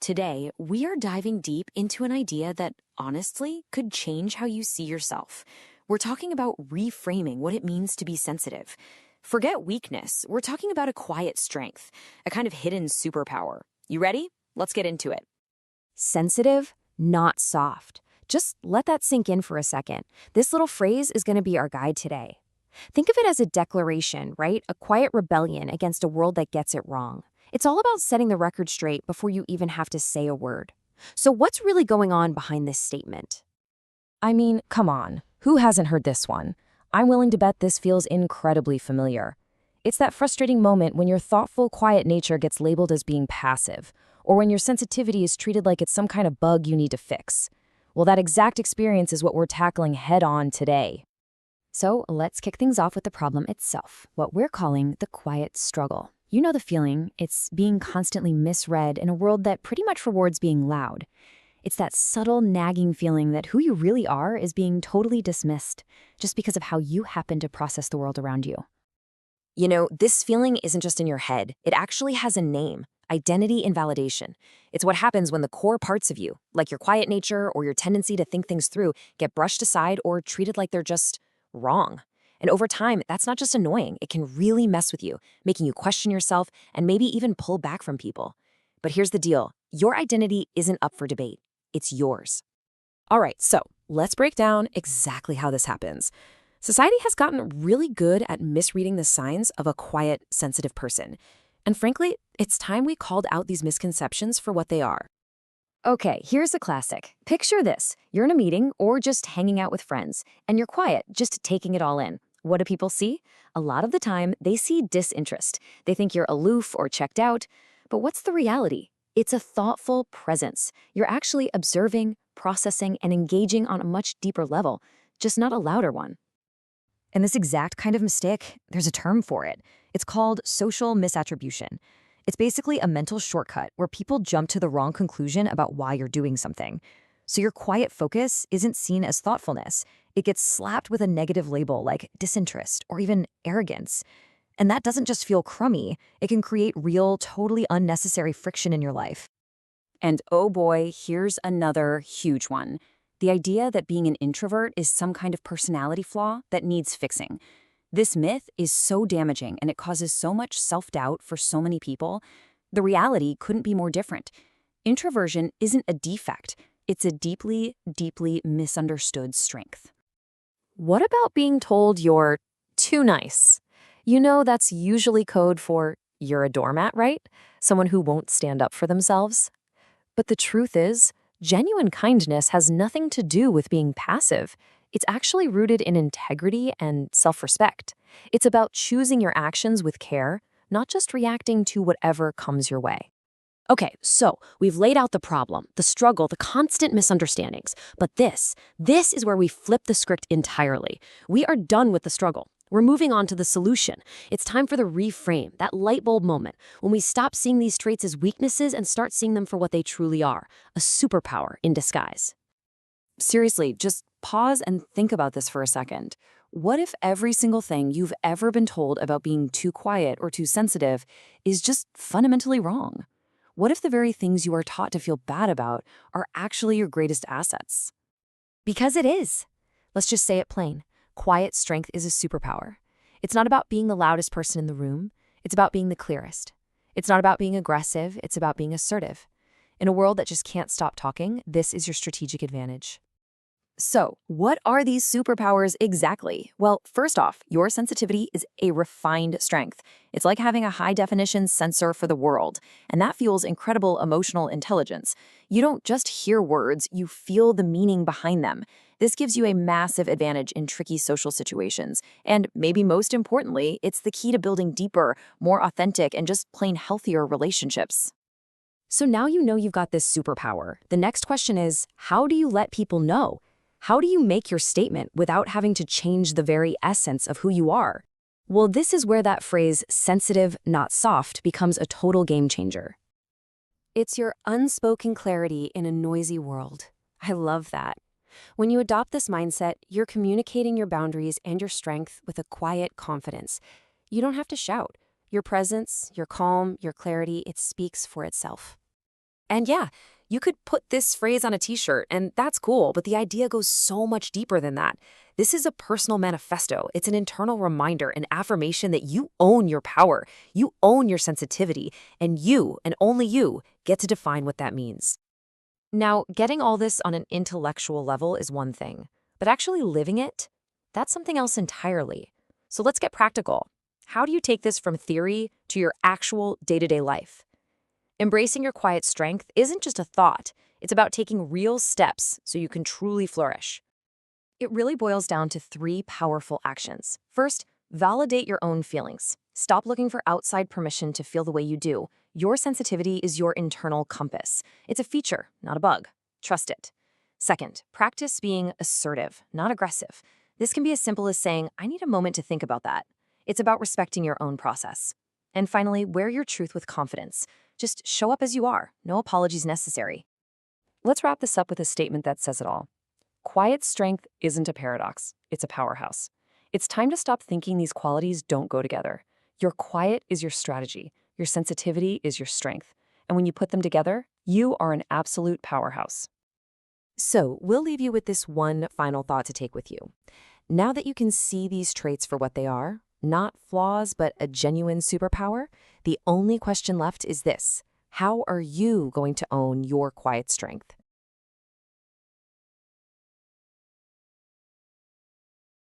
Today, we are diving deep into an idea that honestly could change how you see yourself. We're talking about reframing what it means to be sensitive. Forget weakness, we're talking about a quiet strength, a kind of hidden superpower. You ready? Let's get into it. Sensitive, not soft. Just let that sink in for a second. This little phrase is going to be our guide today. Think of it as a declaration, right? A quiet rebellion against a world that gets it wrong. It's all about setting the record straight before you even have to say a word. So what's really going on behind this statement? I mean, come on. Who hasn't heard this one? I'm willing to bet this feels incredibly familiar. It's that frustrating moment when your thoughtful, quiet nature gets labeled as being passive, or when your sensitivity is treated like it's some kind of bug you need to fix. Well, that exact experience is what we're tackling head-on today. So let's kick things off with the problem itself, what we're calling the quiet struggle. You know the feeling. It's being constantly misread in a world that pretty much rewards being loud. It's that subtle, nagging feeling that who you really are is being totally dismissed just because of how you happen to process the world around you. You know, this feeling isn't just in your head. It actually has a name: identity invalidation. It's what happens when the core parts of you, like your quiet nature or your tendency to think things through, get brushed aside or treated like they're just wrong. And over time, that's not just annoying. It can really mess with you, making you question yourself and maybe even pull back from people. But here's the deal. Your identity isn't up for debate. It's yours. All right, so let's break down exactly how this happens. Society has gotten really good at misreading the signs of a quiet, sensitive person. And frankly, it's time we called out these misconceptions for what they are. Okay, here's a classic. Picture this. You're in a meeting or just hanging out with friends, and you're quiet, just taking it all in. What do people see? A lot of the time, they see disinterest. They think you're aloof or checked out. But what's the reality? It's a thoughtful presence. You're actually observing, processing, and engaging on a much deeper level, just not a louder one. And this exact kind of mistake, there's a term for it. It's called social misattribution. It's basically a mental shortcut where people jump to the wrong conclusion about why you're doing something. So your quiet focus isn't seen as thoughtfulness. It gets slapped with a negative label like disinterest or even arrogance. And that doesn't just feel crummy. It can create real, totally unnecessary friction in your life. And oh boy, here's another huge one. The idea that being an introvert is some kind of personality flaw that needs fixing. This myth is so damaging and it causes so much self-doubt for so many people. The reality couldn't be more different. Introversion isn't a defect. It's a deeply, deeply misunderstood strength. What about being told you're too nice? You know that's usually code for you're a doormat, right? Someone who won't stand up for themselves. But the truth is, genuine kindness has nothing to do with being passive. It's actually rooted in integrity and self-respect. It's about choosing your actions with care, not just reacting to whatever comes your way. Okay, so we've laid out the problem, the struggle, the constant misunderstandings. But this is where we flip the script entirely. We are done with the struggle. We're moving on to the solution. It's time for the reframe, that light bulb moment, when we stop seeing these traits as weaknesses and start seeing them for what they truly are, a superpower in disguise. Seriously, just pause and think about this for a second. What if every single thing you've ever been told about being too quiet or too sensitive is just fundamentally wrong? What if the very things you are taught to feel bad about are actually your greatest assets? Because it is. Let's just say it plain. Quiet strength is a superpower. It's not about being the loudest person in the room. It's about being the clearest. It's not about being aggressive. It's about being assertive. In a world that just can't stop talking, this is your strategic advantage. So, what are these superpowers exactly? Well, first off, your sensitivity is a refined strength. It's like having a high-definition sensor for the world, and that fuels incredible emotional intelligence. You don't just hear words, you feel the meaning behind them. This gives you a massive advantage in tricky social situations. And maybe most importantly, it's the key to building deeper, more authentic, and just plain healthier relationships. So now you know you've got this superpower. The next question is, how do you let people know? How do you make your statement without having to change the very essence of who you are? Well, this is where that phrase, sensitive, not soft, becomes a total game changer. It's your unspoken clarity in a noisy world. I love that. When you adopt this mindset, you're communicating your boundaries and your strength with a quiet confidence. You don't have to shout. Your presence, your calm, your clarity, it speaks for itself. And yeah, you could put this phrase on a t-shirt, and that's cool, but the idea goes so much deeper than that. This is a personal manifesto. It's an internal reminder, an affirmation that you own your power, you own your sensitivity, and you, and only you, get to define what that means. Now, getting all this on an intellectual level is one thing, but actually living it, that's something else entirely. So let's get practical. How do you take this from theory to your actual day-to-day life? Embracing your quiet strength isn't just a thought. It's about taking real steps so you can truly flourish. It really boils down to 3 powerful actions. First, validate your own feelings. Stop looking for outside permission to feel the way you do. Your sensitivity is your internal compass. It's a feature, not a bug. Trust it. Second, practice being assertive, not aggressive. This can be as simple as saying, I need a moment to think about that. It's about respecting your own process. And finally, wear your truth with confidence. Just show up as you are. No apologies necessary. Let's wrap this up with a statement that says it all. Quiet strength isn't a paradox. It's a powerhouse. It's time to stop thinking these qualities don't go together. Your quiet is your strategy. Your sensitivity is your strength. And when you put them together, you are an absolute powerhouse. So, we'll leave you with this one final thought to take with you. Now that you can see these traits for what they are, not flaws, but a genuine superpower, the only question left is this: how are you going to own your quiet strength?